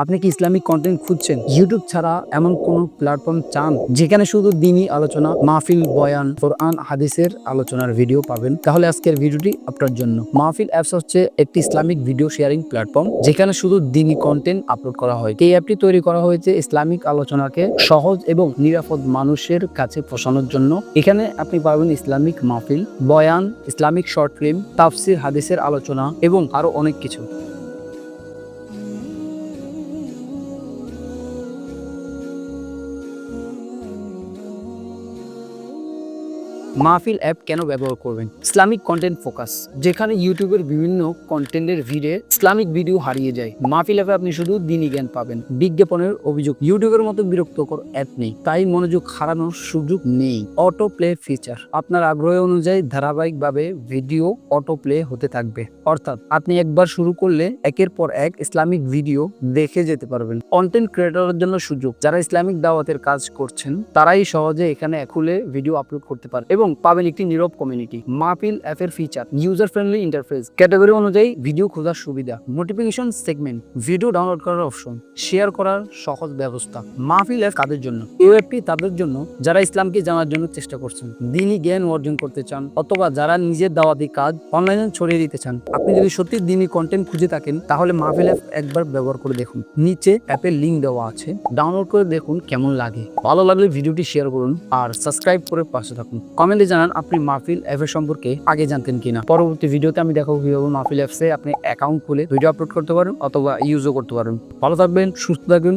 আপনি কি Islamic content খুঁজছেন? ইউটিউব ছাড়া এমন কোনো প্ল্যাটফর্ম চান যেখানে শুধু দ্বীনি আলোচনা, মাহফিল, বয়ান, কোরআন, হাদিসের আলোচনার ভিডিও পাবেন? তাহলে আজকের ভিডিওটি আপনার জন্য। মাহফিল অ্যাপস হচ্ছে একটি ইসলামিক ভিডিও শেয়ারিং প্ল্যাটফর্ম যেখানে শুধু দ্বীনি কন্টেন্ট আপলোড করা হয়। এই অ্যাপটি তৈরি করা হয়েছে ইসলামিক আলোচনাকে সহজ এবং নিরাপদ মানুষের কাছে পৌঁছানোর জন্য। এখানে আপনি পাবেন ইসলামিক মাহফিল, বয়ান, ইসলামিক শর্ট ফিল্ম, তাফসির, হাদিসের আলোচনা এবং আরো অনেক কিছু। মাহফিল অ্যাপ কেন ব্যবহার করবেন? ইসলামিক কন্টেন্ট ফোকাস, যেখানে ইউটিউবের বিভিন্ন কন্টেন্টের ভিড়ে ইসলামিক ভিডিও হারিয়ে যায়। মাহফিল অ্যাপে আপনি শুধু দ্বীনি জ্ঞান পাবেন। বিজ্ঞাপনের অভিযোগ, ইউটিউবের মতো বিরক্তকর অ্যাপ নেই, তাই মনোযোগ হারানোর সুযোগ নেই। অটো প্লে ফিচার, আপনার আগ্রহ অনুযায়ী ধারাবাহিকভাবে ভিডিও অটো প্লে হতে থাকবে, অর্থাৎ আপনি একবার শুরু করলে একের পর এক ইসলামিক ভিডিও দেখে যেতে পারবেন। কন্টেন্ট ক্রিয়েটরের জন্য সুযোগ, যারা ইসলামিক দাওয়াতের কাজ করছেন তারাই সহজে এখানে খুলে ভিডিও আপলোড করতে পারে এবং পাবেন একটি নীরব কমিউনিটি। মাহফিল অ্যাপের feature, user friendly interface, category অনুযায়ী ভিডিও খোঁজার সুবিধা, নোটিফিকেশন সেগমেন্ট, ভিডিও ডাউনলোড করার অপশন, শেয়ার করার সহজ ব্যবস্থা। মাহফিল অ্যাপ কাদের জন্য? এই অ্যাপটি তাদের জন্য যারা ইসলামকে জানার জন্য চেষ্টা করছেন, দ্বীনি জ্ঞান অর্জন করতে চান, অথবা যারা নিজের দাওয়াতি কাজ অনলাইনে ছড়িয়ে দিতে চান। আপনি যদি সত্যি দ্বীনি কন্টেন্ট খুঁজে থাকেন তাহলে মাহফিল অ্যাপ একবার ব্যবহার করে দেখুন। নিচে অ্যাপের লিঙ্ক দেওয়া আছে, ডাউনলোড করে দেখুন কেমন লাগে। ভালো লাগলে ভিডিওটি শেয়ার করুন আর সাবস্ক্রাইব করে পাশে থাকুন। কমেন্টে জানান আপনি মাহফিল অ্যাপের সম্পর্কে আগে জানতেন কিনা। পরবর্তী ভিডিওতে আমি দেখাবো কিভাবে মাহফিল অ্যাপসে আপনি অ্যাকাউন্ট খুলে ভিডিও আপলোড করতে পারেন অথবা ইউজও করতে পারেন। ভালো থাকবেন, সুস্থ থাকবেন।